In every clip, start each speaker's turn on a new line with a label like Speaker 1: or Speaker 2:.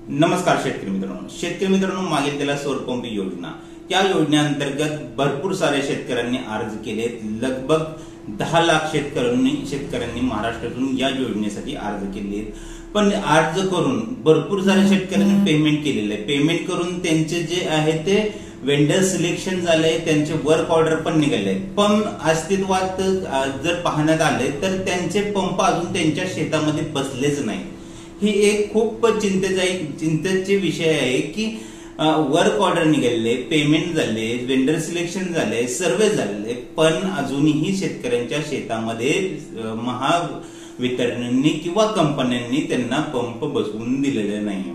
Speaker 1: नमस्कार शेतकरी मित्रांनो, मागेल त्याला सौर पंप योजना या योजनेअंतर्गत भरपूर सारे शेतकऱ्यांनी अर्ज केले। लगभग 10 लाख शेतकऱ्यांनी महाराष्ट्रातून या योजनेसाठी अर्ज केले। पण अर्ज करून भरपूर सारे शेतकऱ्यांनी पेमेंट केलेले आहे। पेमेंट करून त्यांचे जे आहे ते वेंडर सिलेक्शन झाले, त्यांचे वर्क ऑर्डर पण निघाले, पण अस्तित्वात जर पाहण्यात आले तर त्यांचे पंप अजून त्यांच्या शेतामध्ये बसलेच नाही। ही एक खूप चिंतेचे विषय आहे की वर्क ऑर्डर निघाले, पेमेंट झाले, वेंडर सिलेक्शन झाले, सर्वे झाले, पण अजूनही शेतकऱ्यांच्या शेतामध्ये महावितरणनी किंवा कंपन्यांनी त्यांना पंप बसवून दिलेले नाही।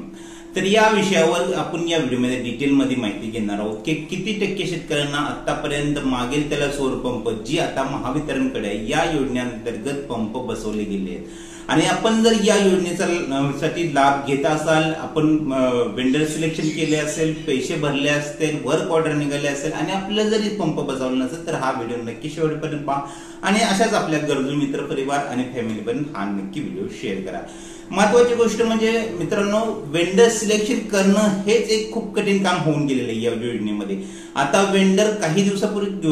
Speaker 1: तर या विषयावर आपण या व्हिडिओमध्ये डिटेलमध्ये माहिती घेणार आहोत की किती टक्के शेतकऱ्यांना आतापर्यंत मागेल त्याला सौर पंप जी आता महावितरणकडे या योजनेअंतर्गत पंप बसवले गेले आहेत। आणि आपण जर या योजनेसाठी लाभ घेत असाल, आपण वेंडर सिलेक्शन केले असेल, पैसे भरले असतील, वर्क ऑर्डर निघाले असेल आणि आपल्याला जरी पंप बसवला नसेल तर हा व्हिडिओ नक्की शेवटपर्यंत पहा आणि अशाच आपल्या गरजू मित्र परिवार आणि फॅमिलीपर्यंत हा नक्की व्हिडिओ शेअर करा। महत्वाची गोष्ट म्हणजे मित्रांनो, वेंडर सिलेक्शन करणं हेच एक खूप कठीण काम होऊन गेलेलं आहे या योजनेमध्ये। आता वेंडर काही दिवसापूर्वी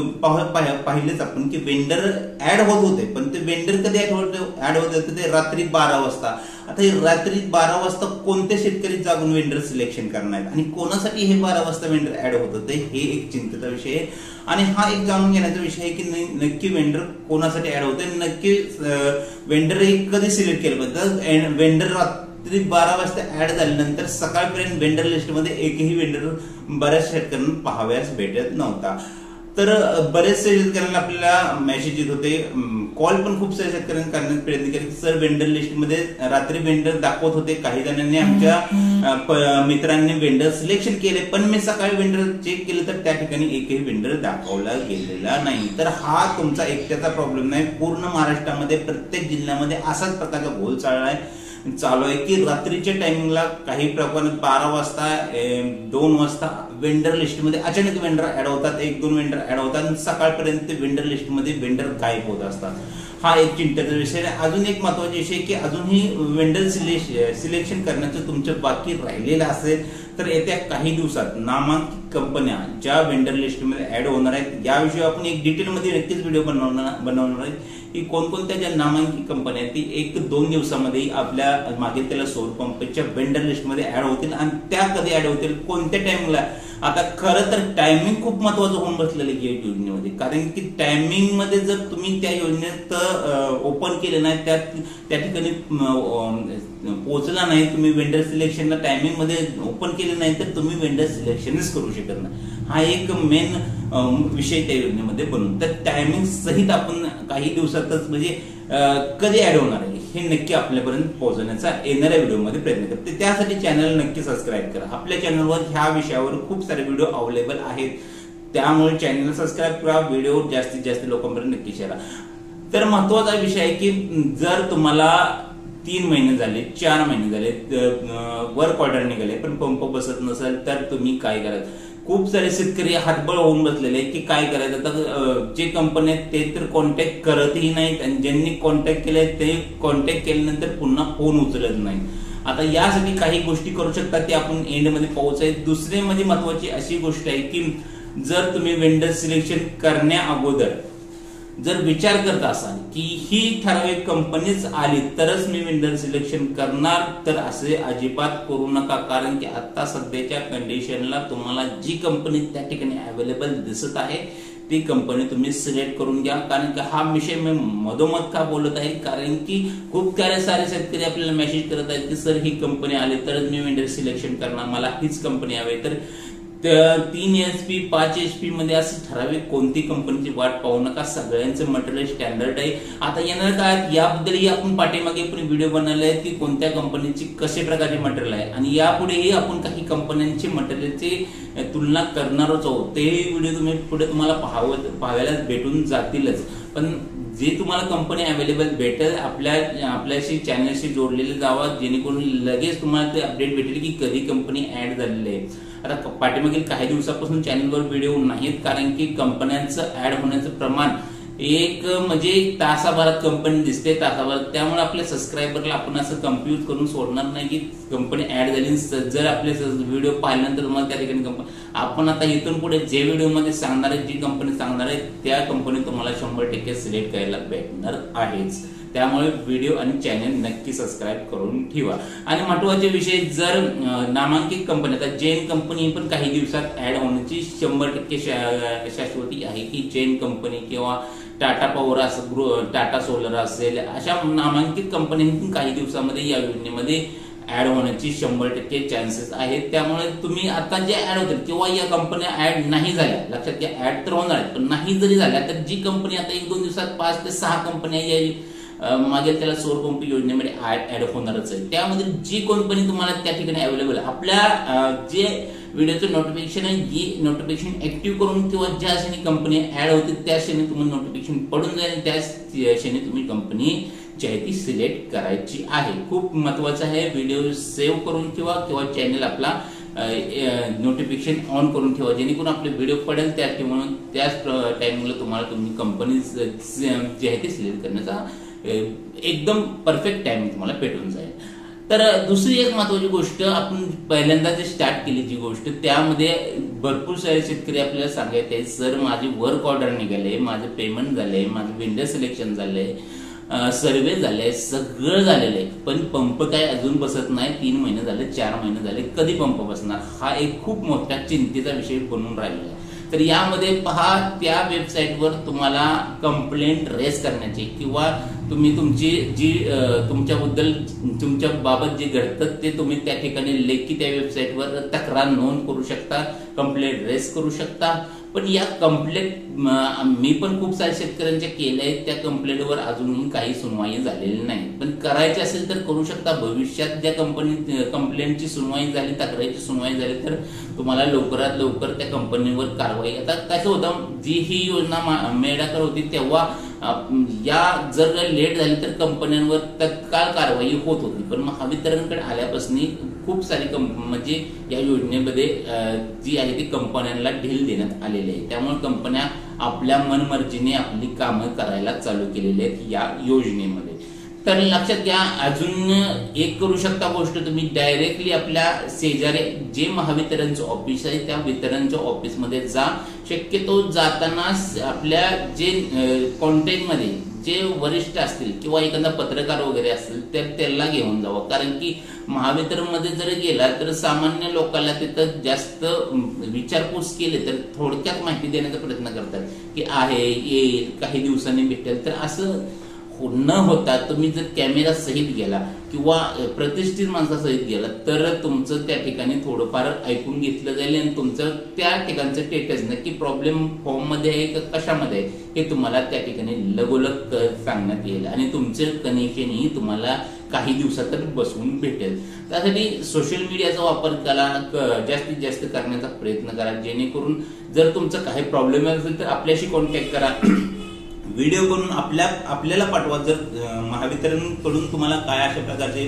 Speaker 1: पाहिलेच आपण की वेंडर ऍड होत होते, पण ते वेंडर कधी ऍड होत होते ते रात्री 12 वाजता। आता रात्री 12 वाजता कोणते शेतकरी जागून वेंडर सिलेक्शन करणार आणि कोणासाठी हे 12 वाजता वेंडर ऍड होत होते हे एक चिंतेचा विषय आहे। आणि हा एक जाणून घेण्याचा विषय आहे की नक्की वेंडर कोणासाठी ऍड होते, नक्की वेंडर कधी सिलेक्ट केलं पाहिजे। वेंडर रात्री 12 वाजता ऍड झाल्यानंतर सकाळपर्यंत वेंडर लिस्ट मध्ये एकही वेंडर बऱ्याच शेतकऱ्यांना पाहाव्यास भेटत नव्हता। तर बरेचसे शेतकऱ्यांना आपल्याला मेसेज येत होते, कॉल पण खूप सारे शेतकऱ्यांनी करण्याचा प्रयत्न केले। सर वेंडर लिस्ट मध्ये रात्री वेंडर दाखवत होते, काही जणांनी आमच्या मित्रांनी वेंडर सिलेक्शन केले, पण मी सकाळी वेंडर चेक केले तर त्या ठिकाणी एकही वेंडर दाखवला गेलेला नाही। तर हा तुमचा एकट्याचा प्रॉब्लेम नाही, पूर्ण महाराष्ट्रामध्ये प्रत्येक जिल्ह्यामध्ये असाच प्रकारचा घोळ चालू आहे की रात्रीच्या टायमिंगला काही प्रमाणात 12 वाजता 2 वाजता वेंडर लिस्ट मध्ये अचानक वेंडर ऍड होतात, 1-2 वेंडर ऍड होतात आणि सकाळपर्यंत वेंडर लिस्ट मध्ये वेंडर गायब होत असतात। हा एक चिंतेचा विषय आहे। अजून एक महत्वाचा विषय की अजूनही वेंडर सिलेक्शन करण्याचं तुमचं बाकी राहिलेलं असेल तर येत्या काही दिवसात नामांकित कंपन्या ज्या वेंडर लिस्ट मध्ये ऍड होणार आहेत याविषयी आपण एक डिटेलमध्ये नक्कीच व्हिडिओ बनवणार आहे की कोणकोणत्या ज्या नामांकित कंपन्या आहेत ती 1-2 दिवसामध्ये आपल्या मागेल त्याला सौर पंपच्या वेंडर लिस्ट मध्ये ऍड होतील आणि त्या कधी ऍड होतील, कोणत्या टाइमला। आता खरं तर टायमिंग खूप महत्वाचं होऊन बसलेलं आहे या योजनेमध्ये, कारण की टायमिंग मध्ये जर तुम्ही त्या योजनेत ओपन केले नाही, त्या ठिकाणी पोहोचला नाही, तुम्ही वेंडर सिलेक्शनला टायमिंग मध्ये ओपन केले नाही तर तुम्ही वेंडर सिलेक्शनच करू शकत नाही। हा एक मेन विषय त्या योजनेमध्ये बनून, तर टायमिंग सहित आपण काही दिवसातच म्हणजे कधी ऍड होणार आहे हे नक्की आपल्यापर्यंत पोहोचवण्याचा येणाऱ्या व्हिडिओमध्ये प्रयत्न करते। त्यासाठी चॅनल नक्की सबस्क्राईब करा। आपल्या चॅनलवर ह्या विषयावर खूप सारे व्हिडिओ अवेलेबल आहेत, त्यामुळे चॅनल सबस्क्राईब करा, व्हिडिओ जास्तीत जास्त लोकांपर्यंत नक्की शेअर करा। तर महत्वाचा विषय आहे की जर तुम्हाला 3 महिने झाले, 4 महिने झाले, वर्क ऑर्डर निघाले पण पंप बसत नसेल तर तुम्ही काय करायचं। खूप सारे शेतकरी हातबळ होऊन बसलेले की काय करायचं। तर जे कंपनी आहेत ते तर कॉन्टॅक्ट करतही नाहीत आणि ज्यांनी कॉन्टॅक्ट केले ते कॉन्टॅक्ट केल्यानंतर पुन्हा फोन उचलत नाही। आता यासाठी काही गोष्टी करू शकतात ते आपण एंड मध्ये पोहोचायचं। दुसरी म्हणजे महत्वाची अशी गोष्ट आहे की जर तुम्ही वेंडर सिलेक्शन करण्या अगोदर जर विचार करत असाल की ही ठराविक कंपनीच आली तरच मी वेंडर सिलेक्शन करणार, तर असे अजिबात करू नका, कारण की आता सध्याच्या कंडिशनला तुम्हाला जी कंपनी त्या ठिकाणी अवेलेबल दिसत आहे ती कंपनी तुम्ही सिलेक्ट करून घ्या। कारण की हा विषय मी मधोमध का बोलत आहे, कारण की खूप सारे शेतकरी आपल्याला मेसेज करत आहेत की सर ही कंपनी आली तरच मी वेंडर सिलेक्शन करणार, मला हीच कंपनी हवी। तर 3 HP 5 HP मध्ये अशी ठराविक कोणती कंपनीची वाट पाहू नका, सगळ्यांचं मटेरियल स्टँडर्ड आहे। आता येणार काळात याबद्दलही आपण पाठीमागे पण व्हिडिओ बनवले आहेत की कोणत्या कंपनीची कशा प्रकारचे मटेरियल आहे आणि यापुढेही आपण काही कंपन्यांची मटेरियलची तुलना करणारच आहोत। ते व्हिडिओ तुम्ही पुढे तुम्हाला पाहायला भेटून जातीलच, पण जे तुम्हाला कंपनी अवेलेबल भेटेल आपल्याशी चॅनलशी जोडलेले जावा, जेणेकरून लगेच तुम्हाला ते अपडेट भेटेल की कधी कंपनी ऍड झालेली आहे। आता पाठीमागील काही दिवसापासून चॅनलवर व्हिडिओ नाहीत, कारण की कंपन्यांचं ऍड होण्याचं प्रमाण एक म्हणजे तासाभरात कंपनी दिसते तासाभरात, त्यामुळे आपल्या सबस्क्रायबरला आपण असं कम्प्युट करून सोडणार नाही की कंपनी ऍड झाली। जर आपले व्हिडिओ पाहिल्यानंतर तुम्हाला त्या ठिकाणी कंपनी आपण आता इथून पुढे जे व्हिडिओमध्ये सांगणार आहे, जी कंपनी सांगणार आहे त्या कंपनी तुम्हाला 100% सिलेक्ट करायला भेटणार आहेच। त्यामुळे व्हिडिओ आणि चॅनल नक्की सबस्क्राईब करून ठेवा। आणि महत्त्वाचे विषय, जर नामांकित कंपनी, आता जैन कंपनी पण काही दिवसात ऍड होण्याची 100% शाश्वती आहे की जैन कंपनी किंवा टाटा पॉवर असेल, टाटा सोलर असेल, अशा नामांकित कंपन्यांनी काही दिवसामध्ये या योजनेमध्ये ऍड होण्याची 100% चान्सेस आहेत। त्यामुळे तुम्ही आता जे ऍड होतील किंवा या कंपन्या ऍड नाही झाल्या, लक्षात घ्या ऍड तर होणार आहेत, पण नाही जरी झाल्या तर जी कंपनी आता 1-2 दिवसात 5 ते 6 कंपन्या या मागेल त्याला सौर पंप योजनेमध्ये ऍड होणारच आहे। त्यामध्ये जी कंपनी तुम्हाला त्या ठिकाणी अवेलेबल आहे, आपल्या जे व्हिडिओचं नोटिफिकेशन आहे, जी नोटिफिकेशन ऍक्टिव्ह करून किंवा ज्या क्षणी कंपनी ऍड होते त्या क्षणी तुम्हाला नोटिफिकेशन पडून जाईल, त्या क्षणी तुम्ही कंपनी जी आहे ती सिलेक्ट करायची आहे। खूप महत्वाचं आहे, व्हिडिओ सेव्ह करून ठेवा किंवा चॅनल आपला नोटिफिकेशन ऑन करून ठेवा, जेणेकरून आपले व्हिडिओ पडेल त्याच टाइमिंगला तुम्हाला तुम्ही कंपनी जी आहे ती सिलेक्ट करण्याचा एकदम परफेक्ट टाइम तुम्हाला भेटून जाईल। तर दुसरी एक महत्वाची गोष्ट, आपण पहिल्यांदा जे स्टार्ट केली जी गोष्ट, त्यामध्ये भरपूर सारे शेतकरी आपल्याला सांगायचे सर माझे वर्क ऑर्डर निघाले, माझे पेमेंट झाले, माझे वेंडर सिलेक्शन झाले, सर्वे झाले, सगळं झालेलं आहे, पण पंप काय अजून बसत नाही, 3 महिने झाले, 4 महिने झाले, कधी पंप बसणार, हा एक खूप मोठा चिंतेचा विषय बनून राहिलेला आहे। तर यामध्ये पहा, त्या वेबसाईटवर तुम्हाला कंप्लेंट रेज करण्याची किंवा तुम्ही तुमची जी तुमच्याबद्दल तुमच्या बाबत जे घडतं ते तुम्ही त्या ठिकाणी लेखी त्या वेबसाईटवर तक्रार नोंद करू शकता, कंप्लेंट रेज करू शकता। पण या कंप्लेंट मी पण खूप साऱ्या शेतकऱ्यांच्या केल्या आहेत, त्या कंप्लेंटवर अजूनही काही सुनवाई झालेली नाही, पण करायची असेल तर करू शकता। भविष्यात ज्या कंप्लेंटची सुनवाई झाली, तक्रारीची सुनवाई झाली तर तुम्हाला लवकरात लवकर त्या कंपनीवर कारवाई, आता कसं होतं, जी ही योजना मेडाकर होती तेव्हा या जर लेट झाली तर कंपन्यांवर तत्काळ कारवाई होत होती, पण महावितरणकडे आल्यापासून खूप सारी म्हणजे या योजनेमध्ये जी आहे ती कंपन्यांना ढील देण्यात आलेली आहे। त्यामुळे कंपन्या आपल्या मनमर्जीने आपली कामं करायला चालू केलेली आहेत या योजनेमध्ये। तर लक्षात घ्या, अजून एक करू शकता गोष्ट, तुम्ही डायरेक्टली आपल्या शेजारी जे महावितरणचं ऑफिस आहे त्या वितरणच्या ऑफिसमध्ये जा। शक्यतो जाताना आपल्या जे कॉन्टॅक्टमध्ये जे वरिष्ठ असतील किंवा एखादा पत्रकार वगैरे असतील तर त्याला घेऊन जावं, कारण की महावितरणमध्ये जर गेला तर सामान्य लोकांना तिथं जास्त विचारपूस केली तर थोडक्यात माहिती देण्याचा प्रयत्न करतात की आहे, येईल, काही दिवसांनी भेटेल। तर असं न होता तुम्ही जर कॅमेरा सहित गेला किंवा प्रतिष्ठित माणसासहित गेला तर तुमचं त्या ठिकाणी थोडंफार ऐकून घेतलं जाईल आणि तुमचं त्या ठिकाणचं स्टेटस नक्की प्रॉब्लेम फॉर्म मध्ये आहे का कशामध्ये आहे हे तुम्हाला त्या ठिकाणी लगोलग सांगण्यात येईल आणि तुमचं कनेक्शन ही तुम्हाला काही दिवसातच बसवून भेटेल। त्यासाठी सोशल मीडियाचा वापर करा, जास्तीत जास्त करण्याचा प्रयत्न करा, जेणेकरून जर तुमचं काही प्रॉब्लेम असेल तर आपल्याशी कॉन्टॅक्ट करा, व्हिडिओ करून आपल्याला पाठवा। जर महावितरण कडून तुम्हाला काय अशा प्रकारचे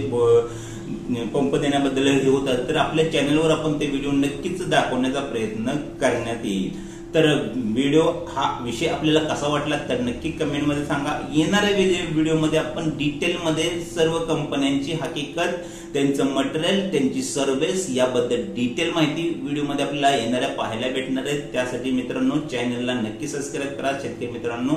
Speaker 1: पंप देण्याबद्दल हे होतात तर आपल्या चॅनलवर आपण ते व्हिडिओ नक्कीच दाखवण्याचा प्रयत्न करण्यात येईल। तर व्हिडिओ हा विषय आपल्याला कसा वाटला तर नक्की कमेंट मध्ये सांगा। येणाऱ्या व्हिडिओमध्ये आपण डिटेलमध्ये सर्व कंपन्यांची हकीकत, त्यांचं मटेरियल, त्यांची सर्व्हिस याबद्दल डिटेल माहिती व्हिडिओमध्ये आपल्याला येणाऱ्या पाहायला भेटणार आहे। त्यासाठी मित्रांनो चॅनलला नक्की सबस्क्राईब करा। शेतकरी मित्रांनो,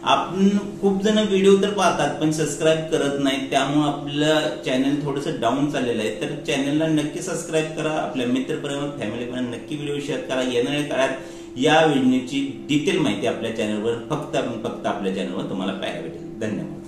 Speaker 1: आपण खूप जण व्हिडिओ तर पाहतात पण सबस्क्राईब करत नाही, त्यामुळे आपलं चॅनल थोडंसं डाऊन चाललेलं आहे। तर चॅनलला नक्की सबस्क्राईब करा, आपल्या मित्रपरिवार फॅमिलीपर्यंत नक्की व्हिडिओ शेअर करा। येणाऱ्या काळात या योजनेची डिटेल माहिती आपल्या चॅनलवर फक्त आपल्या चॅनलवर तुम्हाला पाहायला भेटेल। धन्यवाद।